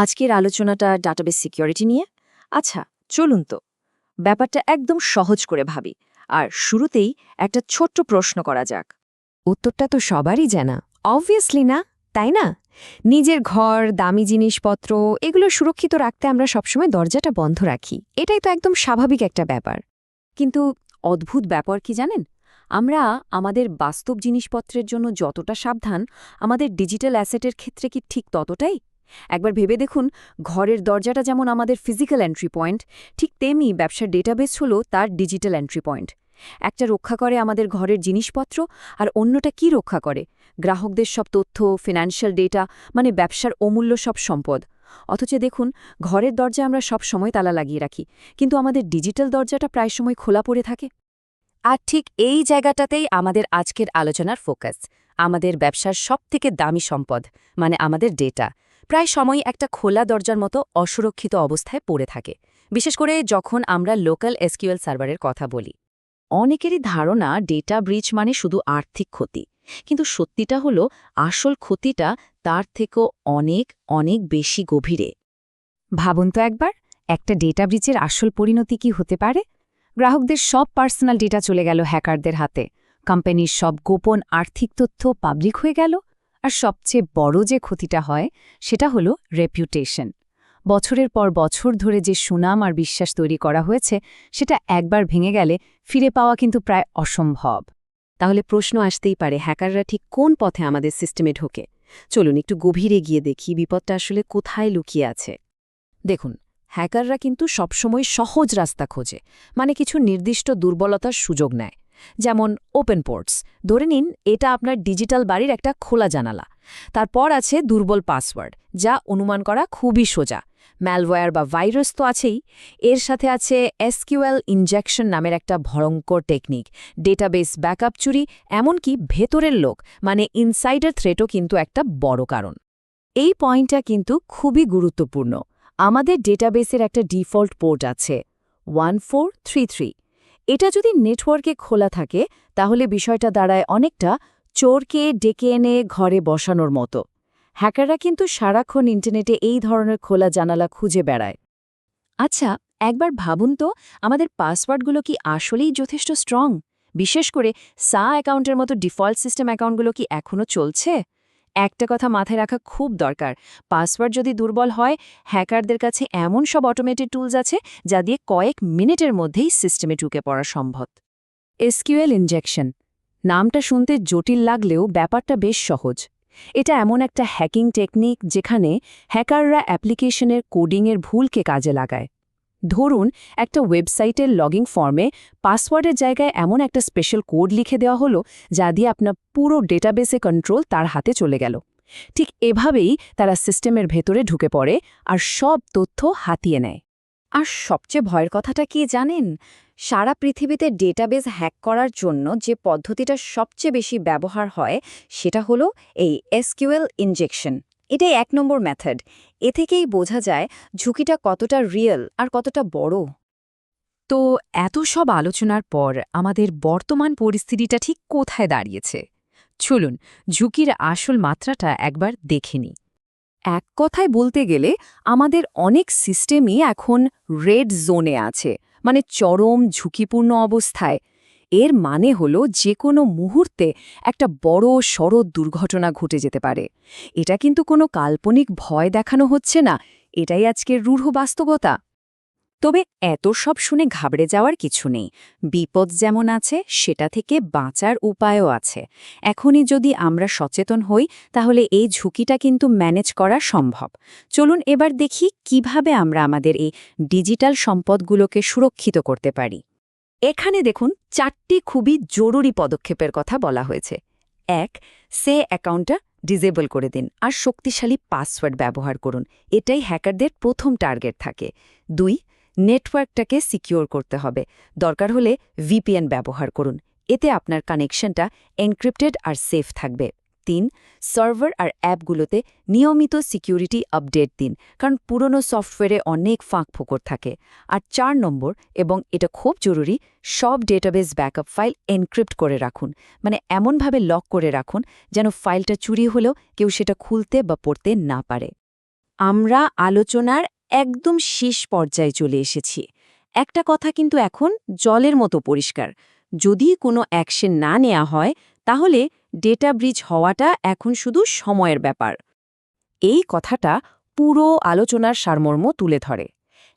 আজকের আলোচনাটা database security নিয়ে। আচ্ছা, চলুন তো ব্যাপারটা একদম সহজ করে ভাবি। আর শুরুতেই একটা ছোট্ট প্রশ্ন করা যাক। উত্তরটা তো সবারই জানা, অবভিয়াসলি না, তাই না? নিজের ঘর, দামি জিনিসপত্র এগুলো সুরক্ষিত রাখতে আমরা সবসময় দরজাটা বন্ধ রাখি। এটাই তো একদম স্বাভাবিক একটা ব্যাপার। কিন্তু অদ্ভুত ব্যাপার কি জানেন, আমরা আমাদের বাস্তব জিনিসপত্রের জন্য যতটা সাবধান, আমাদের ডিজিটাল অ্যাসেটের ক্ষেত্রে কি ঠিক ততটাই? একবার ভেবে দেখুন, ঘরের দরজাটা যেমন আমাদের ফিজিক্যাল এন্ট্রি পয়েন্ট, ঠিক তেমনি ব্যবসার ডেটাবেস হলো তার ডিজিটাল এন্ট্রি পয়েন্ট। একটা রক্ষা করে আমাদের ঘরের জিনিসপত্র, আর অন্যটা কি রক্ষা করে? গ্রাহকদের সব তথ্য, ফিনান্সিয়াল ডেটা, মানে ব্যবসার অমূল্য সব সম্পদ। অথচ দেখুন, ঘরের দরজায় আমরা সব সময় তালা লাগিয়ে রাখি, কিন্তু আমাদের ডিজিটাল দরজাটা প্রায় সময় খোলা পড়ে থাকে। আর ঠিক এই জায়গাটাতেই আমাদের আজকের আলোচনার ফোকাস। আমাদের ব্যবসার সবথেকে দামি সম্পদ, মানে আমাদের ডেটা, প্রায় সময় একটা খোলা দরজার মতো অসুরক্ষিত অবস্থায় পড়ে থাকে, বিশেষ করে যখন আমরা লোকাল এসকিউএল সার্ভারের কথা বলি। অনেকেরই ধারণা ডেটা ব্রিচ মানে শুধু আর্থিক ক্ষতি, কিন্তু সত্যিটা হলো আসল ক্ষতিটা তার থেকেও অনেক অনেক বেশি গভীরে। ভাবুন তো একবার, একটা ডেটা ব্রিচের আসল পরিণতি কি হতে পারে? গ্রাহকদের সব পার্সোনাল ডেটা চলে গেল হ্যাকারদের হাতে, কোম্পানির সব গোপন আর্থিক তথ্য পাবলিক হয়ে গেল। আর সবচেয়ে বড় যে ক্ষতিটা হয় সেটা হলো রেপুটেশন। বছরের পর বছর ধরে যে সুনাম আর বিশ্বাস তৈরি করা হয়েছে, সেটা একবার ভেঙে গেলে ফিরে পাওয়া কিন্তু প্রায় অসম্ভব। তাহলে প্রশ্ন আসতেই পারে, হ্যাকাররা ঠিক কোন পথে আমাদের সিস্টেমে ঢোকে? চলুন একটু গভীরে গিয়ে দেখি বিপদটা আসলে কোথায় লুকিয়ে আছে। দেখুন, হ্যাকাররা কিন্তু সবসময় সহজ রাস্তা খোঁজে, মানে কিছু নির্দিষ্ট দুর্বলতার সুযোগ নেয়। যেমন ওপেন পোর্টস, ধরে নিন এটা আপনার ডিজিটাল বাড়ির একটা খোলা জানালা। তারপর আছে দুর্বল পাসওয়ার্ড, যা অনুমান করা খুবই সোজা। ম্যালওয়্যার বা ভাইরাস তো আছেই, এর সাথে আছে এসকিউএল ইনজেকশন নামের একটা ভয়ঙ্কর টেকনিক, ডেটাবেস ব্যাকআপ চুরি, এমনকি ভেতরের লোক মানে ইনসাইডার থ্রেটও কিন্তু একটা বড় কারণ। এই পয়েন্টটা কিন্তু খুবই গুরুত্বপূর্ণ। আমাদের ডেটাবেসের একটা ডিফল্ট পোর্ট আছে 1433। এটা যদি নেটওয়ার্কে খোলা থাকে, তাহলে বিষয়টা দাঁড়ায় অনেকটা চোরকে ডেকে এনে ঘরে বসানোর মতো। হ্যাকাররা কিন্তু সারাক্ষণ ইন্টারনেটে এই ধরনের খোলা জানালা খুঁজে বেড়ায়। আচ্ছা, একবার ভাবুন তো, আমাদের পাসওয়ার্ডগুলো কি আসলেই যথেষ্ট স্ট্রং? বিশেষ করে অ্যাকাউন্টের মতো ডিফল্ট সিস্টেম অ্যাকাউন্টগুলো কি এখনও চলছে? একটা কথা মাথায় রাখা খুব দরকার, পাসওয়ার্ড যদি দুর্বল হয়, হ্যাকারদের কাছে এমন সব অটোমেটেড টুলস আছে যা দিয়ে কয়েক মিনিটের মধ্যেই সিস্টেমে ঢুকে পড়া সম্ভব। এসকিউএল ইনজেকশন নামটা শুনতে জটিল লাগলেও ব্যাপারটা বেশ সহজ। এটা এমন একটা হ্যাকিং টেকনিক যেখানে হ্যাকাররা অ্যাপ্লিকেশনের কোডিংয়ের ভুলকে কাজে লাগায়। ধরুন, একটা ওয়েবসাইটের লগইন ফর্মে পাসওয়ার্ডের জায়গায় এমন একটা স্পেশাল কোড লিখে দেওয়া হলো, যা দিয়ে আপনার পুরো ডেটাবেসে কন্ট্রোল তার হাতে চলে গেল। ঠিক এভাবেই তারা সিস্টেমের ভেতরে ঢুকে পড়ে আর সব তথ্য হাতিয়ে নেয়। আর সবচেয়ে ভয়ের কথাটা কি জানেন? সারা পৃথিবীতে ডেটাবেস হ্যাক করার জন্য যে পদ্ধতিটা সবচেয়ে বেশি ব্যবহার হয়, সেটা হলো এই এসকিউএল ইনজেকশন। এটাই ১ নম্বর মেথড। এ থেকেই বোঝা যায় ঝুঁকিটা কতটা রিয়েল আর কতটা বড়। তো এত সব আলোচনার পর আমাদের বর্তমান পরিস্থিতিটা ঠিক কোথায় দাঁড়িয়েছে? চলুন ঝুঁকির আসল মাত্রাটা একবার দেখে নিই। এক কথায় বলতে গেলে আমাদের অনেক সিস্টেমই এখন রেড জোনে আছে, মানে চরম ঝুঁকিপূর্ণ অবস্থায়। এর মানে হলো যে কোনো মুহূর্তে একটা বড় সড় দুর্ঘটনা ঘটে যেতে পারে। এটা কিন্তু কোনো কাল্পনিক ভয় দেখানো হচ্ছে না, এটাই আজকের রূঢ় বাস্তবতা। তবে এত সব শুনে ঘাবড়ে যাওয়ার কিছু নেই। বিপদ যেমন আছে, সেটা থেকে বাঁচার উপায়ও আছে। এখনই যদি আমরা সচেতন হই, তাহলে এই ঝুঁকিটা কিন্তু ম্যানেজ করা সম্ভব। চলুন এবার দেখি কিভাবে আমরা আমাদের এই ডিজিটাল সম্পদগুলোকে সুরক্ষিত করতে পারি। এখানে দেখুন 4টি খুবই জরুরি পদক্ষেপের কথা বলা হয়েছে। ১. অ্যাকাউন্টটা ডিসেবল করে দিন আর শক্তিশালী পাসওয়ার্ড ব্যবহার করুন, এটাই হ্যাকারদের প্রথম টার্গেট থাকে। ২. নেটওয়ার্কটাকে সিকিউর করতে হবে, দরকার হলে ভিপিএন ব্যবহার করুন, এতে আপনার কানেকশনটা এনক্রিপ্টেড আর সেফ থাকবে। ৩. সার্ভার আর অ্যাপগুলোতে নিয়মিত সিকিউরিটি আপডেট দিন, কারণ পুরনো সফটওয়্যারে অনেক ফাঁকফোকর থাকে। আর ৪ নম্বর, এবং এটা খুব জরুরি, সব ডেটাবেস ব্যাকআপ ফাইল এনক্রিপ্ট করে রাখুন, মানে এমনভাবে লক করে রাখুন যেন ফাইলটা চুরি হলেও কেউ সেটা খুলতে বা পড়তে না পারে। আমরা আলোচনার একদম শেষ পর্যায়ে চলে এসেছি। একটা কথা কিন্তু এখন জলের মতো পরিষ্কার। যদি কোনো অ্যাকশন না নেওয়া হয় তাহলে ডেটা ব্রিচ হওয়াটা এখন শুধু সময়ের ব্যাপার। এই কথাটা পুরো আলোচনার সারমর্ম তুলে ধরে।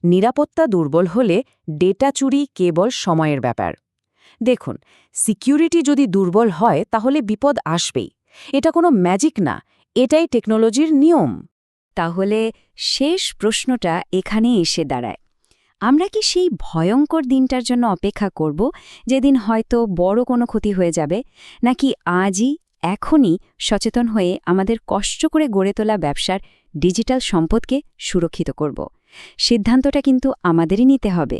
নিরাপত্তা দুর্বল হলে ডেটা চুরি কেবল সময়ের ব্যাপার। দেখুন, সিকিউরিটি যদি দুর্বল হয় তাহলে বিপদ আসবেই। এটা কোনো ম্যাজিক না, এটাই টেকনোলজির নিয়ম। তাহলে শেষ প্রশ্নটা এখানে এসে দাঁড়ায়, আমরা কি সেই ভয়ঙ্কর দিনটার জন্য অপেক্ষা করব যেদিন হয়তো বড় কোনো ক্ষতি হয়ে যাবে, নাকি আজই এখনই সচেতন হয়ে আমাদের কষ্ট করে গড়ে তোলা ব্যবসার ডিজিটাল সম্পদকে সুরক্ষিত করব? সিদ্ধান্তটা কিন্তু আমাদেরই নিতে হবে।